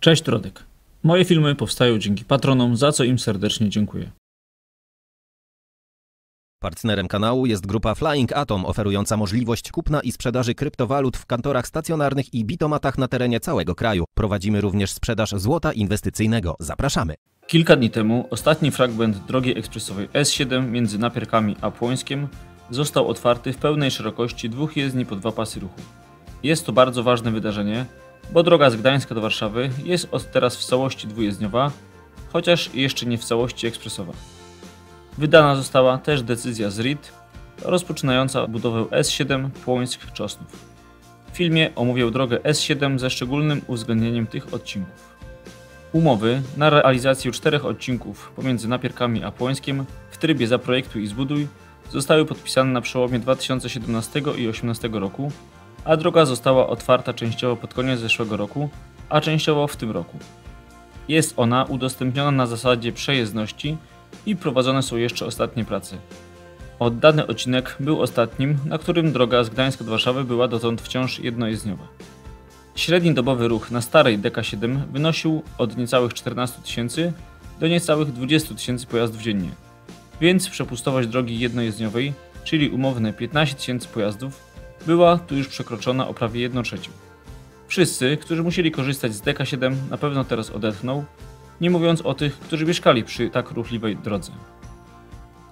Cześć Rodek. Moje filmy powstają dzięki patronom, za co im serdecznie dziękuję. Partnerem kanału jest grupa Flying Atom, oferująca możliwość kupna i sprzedaży kryptowalut w kantorach stacjonarnych i bitomatach na terenie całego kraju. Prowadzimy również sprzedaż złota inwestycyjnego. Zapraszamy! Kilka dni temu ostatni fragment drogi ekspresowej S7 między Napierkami a Płońskiem został otwarty w pełnej szerokości 2 jezdni po 2 pasy ruchu. Jest to bardzo ważne wydarzenie, bo droga z Gdańska do Warszawy jest od teraz w całości dwujezdniowa, chociaż jeszcze nie w całości ekspresowa. Wydana została też decyzja z RIT rozpoczynająca budowę S7 Płońsk-Czosnów. W filmie omówię drogę S7 ze szczególnym uwzględnieniem tych odcinków. Umowy na realizację 4 odcinków pomiędzy Napierkami a Płońskiem w trybie zaprojektuj i zbuduj zostały podpisane na przełomie 2017 i 2018 roku, a droga została otwarta częściowo pod koniec zeszłego roku, a częściowo w tym roku. Jest ona udostępniona na zasadzie przejezdności i prowadzone są jeszcze ostatnie prace. Oddany odcinek był ostatnim, na którym droga z Gdańska do Warszawy była dotąd wciąż jednojezdniowa. Średni dobowy ruch na starej DK7 wynosił od niecałych 14 tysięcy do niecałych 20 tysięcy pojazdów dziennie, więc przepustowość drogi jednojezdniowej, czyli umowne 15 tysięcy pojazdów, była tu już przekroczona o prawie 1/3. Wszyscy, którzy musieli korzystać z DK7, na pewno teraz odetchną, nie mówiąc o tych, którzy mieszkali przy tak ruchliwej drodze.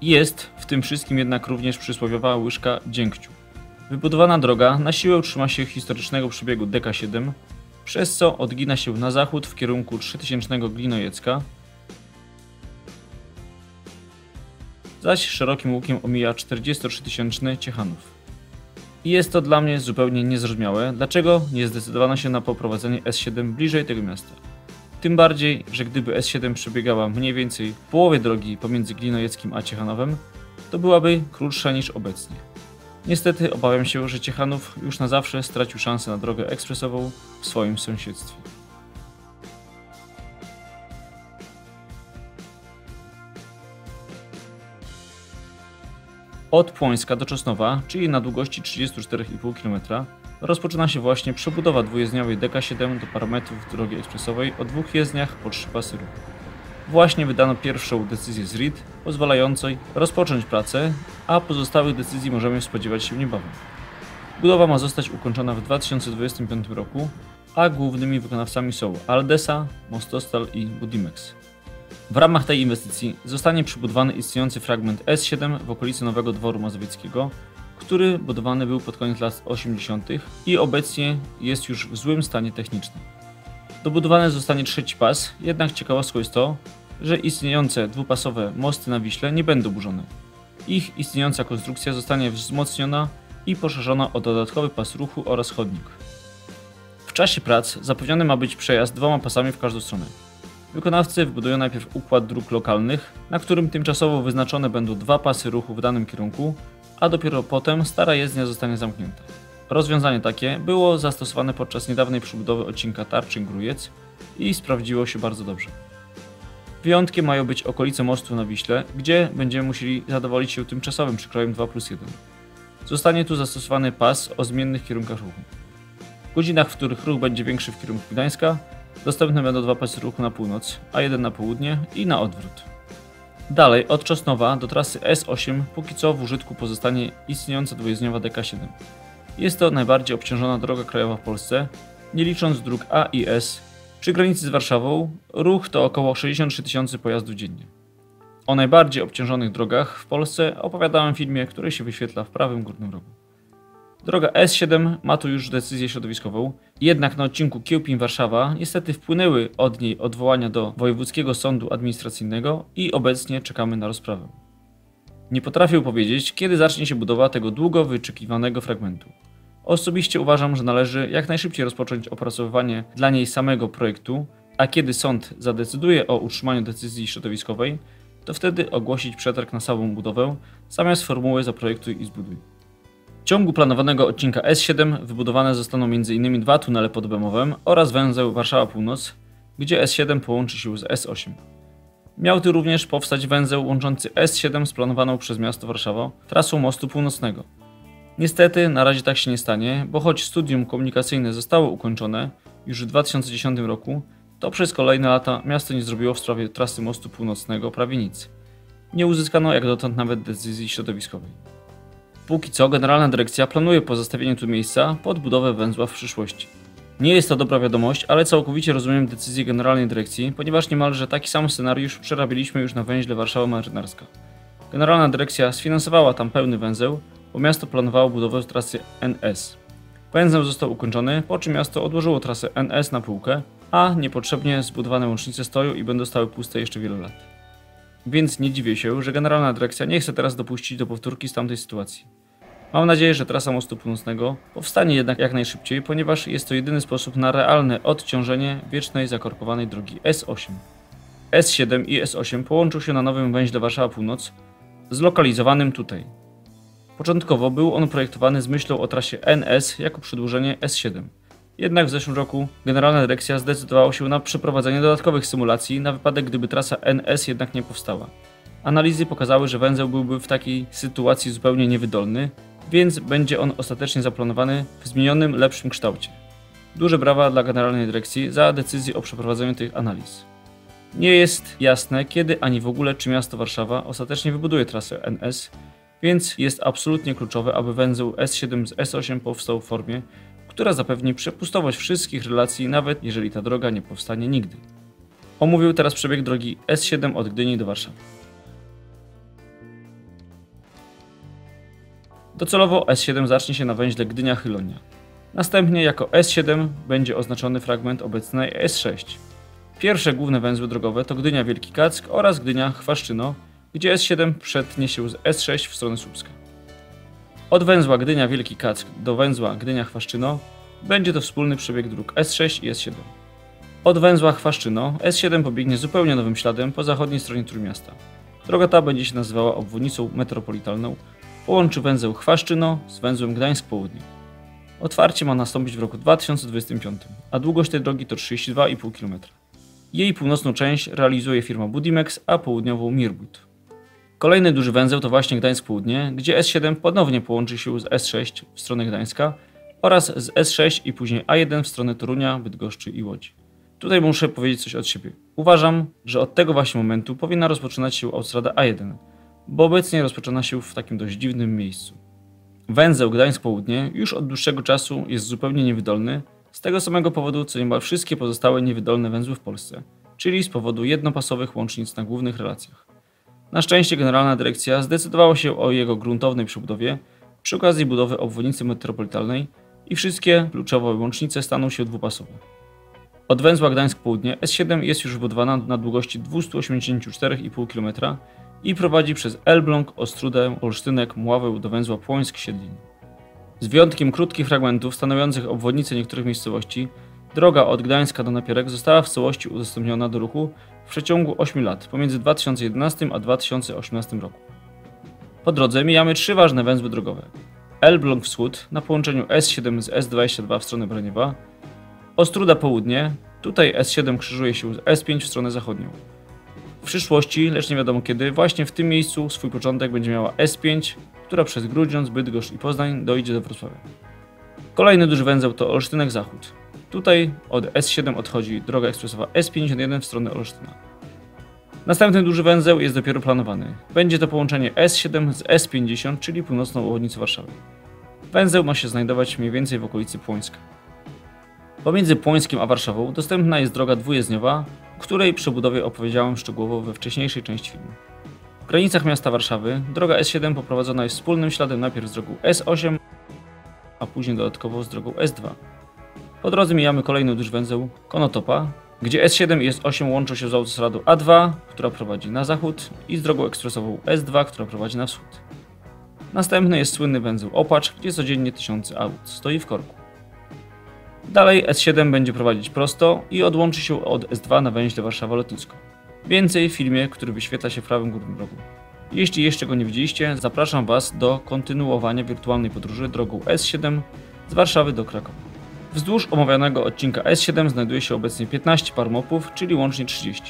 Jest w tym wszystkim jednak również przysłowiowa łyżka dziękciu. Wybudowana droga na siłę trzyma się historycznego przebiegu DK7, przez co odgina się na zachód w kierunku 3000 Glinojecka, zaś szerokim łukiem omija 43-tysięczny Ciechanów. I jest to dla mnie zupełnie niezrozumiałe, dlaczego nie zdecydowano się na poprowadzenie S7 bliżej tego miasta. Tym bardziej, że gdyby S7 przebiegała mniej więcej w połowie drogi pomiędzy Glinojeckiem a Ciechanowem, to byłaby krótsza niż obecnie. Niestety obawiam się, że Ciechanów już na zawsze stracił szansę na drogę ekspresową w swoim sąsiedztwie. Od Płońska do Czosnowa, czyli na długości 34,5 km, rozpoczyna się właśnie przebudowa dwujezdniowej DK7 do parametrów drogi ekspresowej o 2 jezdniach po 3 pasy ruchu. Właśnie wydano pierwszą decyzję z RIT, pozwalającej rozpocząć pracę, a pozostałych decyzji możemy spodziewać się niebawem. Budowa ma zostać ukończona w 2025 roku, a głównymi wykonawcami są Aldesa, Mostostal i Budimex. W ramach tej inwestycji zostanie przebudowany istniejący fragment S7 w okolicy Nowego Dworu Mazowieckiego, który budowany był pod koniec lat 80. i obecnie jest już w złym stanie technicznym. Dobudowany zostanie 3. pas, jednak ciekawostką jest to, że istniejące dwupasowe mosty na Wiśle nie będą burzone. Ich istniejąca konstrukcja zostanie wzmocniona i poszerzona o dodatkowy pas ruchu oraz chodnik. W czasie prac zapewniony ma być przejazd 2 pasami w każdą stronę. Wykonawcy wybudują najpierw układ dróg lokalnych, na którym tymczasowo wyznaczone będą 2 pasy ruchu w danym kierunku, a dopiero potem stara jezdnia zostanie zamknięta. Rozwiązanie takie było zastosowane podczas niedawnej przebudowy odcinka Tarczyn-Grójec i sprawdziło się bardzo dobrze. Wyjątkiem mają być okolice mostu na Wiśle, gdzie będziemy musieli zadowolić się tymczasowym przekrojem 2+1. Zostanie tu zastosowany pas o zmiennych kierunkach ruchu. W godzinach, w których ruch będzie większy w kierunku Gdańska, dostępne będą 2 pasy ruchu na północ, a 1 na południe i na odwrót. Dalej, od Czosnowa do trasy S8 póki co w użytku pozostanie istniejąca dwujezdniowa DK7. Jest to najbardziej obciążona droga krajowa w Polsce, nie licząc dróg A i S. Przy granicy z Warszawą ruch to około 63 tysiące pojazdów dziennie. O najbardziej obciążonych drogach w Polsce opowiadałem w filmie, który się wyświetla w prawym górnym rogu. Droga S7 ma tu już decyzję środowiskową, jednak na odcinku Kiełpin-Warszawa niestety wpłynęły od niej odwołania do Wojewódzkiego Sądu Administracyjnego i obecnie czekamy na rozprawę. Nie potrafię powiedzieć, kiedy zacznie się budowa tego długo wyczekiwanego fragmentu. Osobiście uważam, że należy jak najszybciej rozpocząć opracowywanie dla niej samego projektu, a kiedy sąd zadecyduje o utrzymaniu decyzji środowiskowej, to wtedy ogłosić przetarg na samą budowę zamiast formuły zaprojektuj i zbuduj. W ciągu planowanego odcinka S7 wybudowane zostaną m.in. 2 tunele pod Bemowem oraz węzeł Warszawa Północ, gdzie S7 połączy się z S8. Miał tu również powstać węzeł łączący S7 z planowaną przez miasto Warszawa trasą mostu północnego. Niestety na razie tak się nie stanie, bo choć studium komunikacyjne zostało ukończone już w 2010 roku, to przez kolejne lata miasto nie zrobiło w sprawie trasy mostu północnego prawie nic. Nie uzyskano jak dotąd nawet decyzji środowiskowej. Póki co Generalna Dyrekcja planuje pozostawienie tu miejsca pod budowę węzła w przyszłości. Nie jest to dobra wiadomość, ale całkowicie rozumiem decyzję Generalnej Dyrekcji, ponieważ niemalże taki sam scenariusz przerabialiśmy już na węźle Warszawa Marynarska. Generalna Dyrekcja sfinansowała tam pełny węzeł, bo miasto planowało budowę trasy NS. Węzeł został ukończony, po czym miasto odłożyło trasę NS na półkę, a niepotrzebnie zbudowane łącznice stoją i będą stały puste jeszcze wiele lat. Więc nie dziwię się, że Generalna Dyrekcja nie chce teraz dopuścić do powtórki z tamtej sytuacji. Mam nadzieję, że trasa mostu północnego powstanie jednak jak najszybciej, ponieważ jest to jedyny sposób na realne odciążenie wiecznej zakorkowanej drogi S8. S7 i S8 połączą się na nowym węźle Warszawa Północ, zlokalizowanym tutaj. Początkowo był on projektowany z myślą o trasie NS jako przedłużenie S7. Jednak w zeszłym roku Generalna Dyrekcja zdecydowała się na przeprowadzenie dodatkowych symulacji na wypadek, gdyby trasa NS jednak nie powstała. Analizy pokazały, że węzeł byłby w takiej sytuacji zupełnie niewydolny, więc będzie on ostatecznie zaplanowany w zmienionym, lepszym kształcie. Duże brawa dla Generalnej Dyrekcji za decyzję o przeprowadzeniu tych analiz. Nie jest jasne, kiedy ani w ogóle czy miasto Warszawa ostatecznie wybuduje trasę NS, więc jest absolutnie kluczowe, aby węzeł S7 z S8 powstał w formie, która zapewni przepustowość wszystkich relacji, nawet jeżeli ta droga nie powstanie nigdy. Omówię teraz przebieg drogi S7 od Gdyni do Warszawy. Docelowo S7 zacznie się na węźle Gdynia-Chylonia. Następnie jako S7 będzie oznaczony fragment obecnej S6. Pierwsze główne węzły drogowe to Gdynia-Wielki Kack oraz Gdynia-Chwaszczyno, gdzie S7 przetnie się z S6 w stronę Słupska. Od węzła Gdynia-Wielki Kack do węzła Gdynia-Chwaszczyno będzie to wspólny przebieg dróg S6 i S7. Od węzła Chwaszczyno S7 pobiegnie zupełnie nowym śladem po zachodniej stronie Trójmiasta. Droga ta będzie się nazywała obwodnicą metropolitalną, połączy węzeł Chwaszczyno z węzłem Gdańsk Południe. Otwarcie ma nastąpić w roku 2025, a długość tej drogi to 32,5 km. Jej północną część realizuje firma Budimex, a południową Mirbud. Kolejny duży węzeł to właśnie Gdańsk Południe, gdzie S7 ponownie połączy się z S6 w stronę Gdańska oraz z S6 i później A1 w stronę Torunia, Bydgoszczy i Łodzi. Tutaj muszę powiedzieć coś od siebie. Uważam, że od tego właśnie momentu powinna rozpoczynać się autostrada A1, bo obecnie rozpoczyna się w takim dość dziwnym miejscu. Węzeł Gdańsk Południe już od dłuższego czasu jest zupełnie niewydolny, z tego samego powodu co niemal wszystkie pozostałe niewydolne węzły w Polsce, czyli z powodu jednopasowych łącznic na głównych relacjach. Na szczęście Generalna Dyrekcja zdecydowała się o jego gruntownej przebudowie przy okazji budowy obwodnicy metropolitalnej i wszystkie kluczowe łącznice staną się dwupasowe. Od węzła Gdańsk Południe S7 jest już wybudowana na długości 284,5 km i prowadzi przez Elbląg, Ostrudę, Olsztynek, Mławę do węzła Płońsk-Siedlin. Z wyjątkiem krótkich fragmentów stanowiących obwodnicę niektórych miejscowości, droga od Gdańska do Napierek została w całości udostępniona do ruchu w przeciągu 8 lat, pomiędzy 2011 a 2018 roku. Po drodze mijamy 3 ważne węzły drogowe. Elbląg Wschód na połączeniu S7 z S22 w stronę Braniewa, Ostruda Południe, tutaj S7 krzyżuje się z S5 w stronę zachodnią. W przyszłości, lecz nie wiadomo kiedy, właśnie w tym miejscu swój początek będzie miała S5, która przez Grudziądz, Bydgoszcz i Poznań dojdzie do Wrocławia. Kolejny duży węzeł to Olsztynek Zachód. Tutaj od S7 odchodzi droga ekspresowa S51 w stronę Olsztyna. Następny duży węzeł jest dopiero planowany. Będzie to połączenie S7 z S50, czyli północną obwodnicą Warszawy. Węzeł ma się znajdować mniej więcej w okolicy Płońska. Pomiędzy Płońskiem a Warszawą dostępna jest droga dwujezdniowa, o której przebudowie opowiedziałem szczegółowo we wcześniejszej części filmu. W granicach miasta Warszawy droga S7 poprowadzona jest wspólnym śladem najpierw z drogą S8, a później dodatkowo z drogą S2. Po drodze mijamy kolejny duży węzeł Konotopa, gdzie S7 i S8 łączą się z autostradą A2, która prowadzi na zachód, i z drogą ekspresową S2, która prowadzi na wschód. Następny jest słynny węzeł Opacz, gdzie codziennie tysiące aut stoi w korku. Dalej S7 będzie prowadzić prosto i odłączy się od S2 na węźle Warszawa Lotnisko. Więcej w filmie, który wyświetla się w prawym górnym rogu. Jeśli jeszcze go nie widzieliście, zapraszam Was do kontynuowania wirtualnej podróży drogą S7 z Warszawy do Krakowa. Wzdłuż omawianego odcinka S7 znajduje się obecnie 15 par mopów, czyli łącznie 30.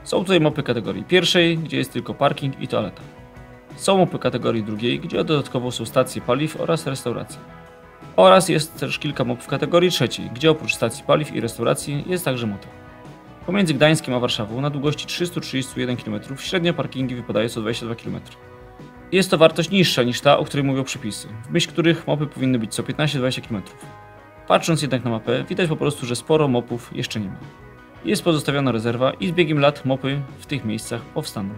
Są tutaj mopy kategorii pierwszej, gdzie jest tylko parking i toaleta. Są mopy kategorii drugiej, gdzie dodatkowo są stacje paliw oraz restauracje. Oraz jest też kilka mopów kategorii trzeciej, gdzie oprócz stacji paliw i restauracji jest także motel. Pomiędzy Gdańskiem a Warszawą na długości 331 km średnio parkingi wypadają co 22 km. Jest to wartość niższa niż ta, o której mówią przepisy, w myśl których mopy powinny być co 15-20 km. Patrząc jednak na mapę, widać po prostu, że sporo mopów jeszcze nie ma. Jest pozostawiona rezerwa i z biegiem lat mopy w tych miejscach powstaną.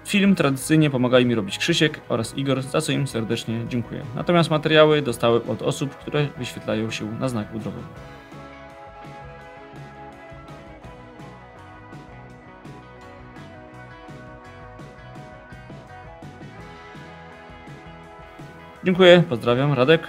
Film tradycyjnie pomagali mi robić Krzysiek oraz Igor, za co im serdecznie dziękuję. Natomiast materiały dostałem od osób, które wyświetlają się na znaku drogowym. Dziękuję, pozdrawiam, Radek.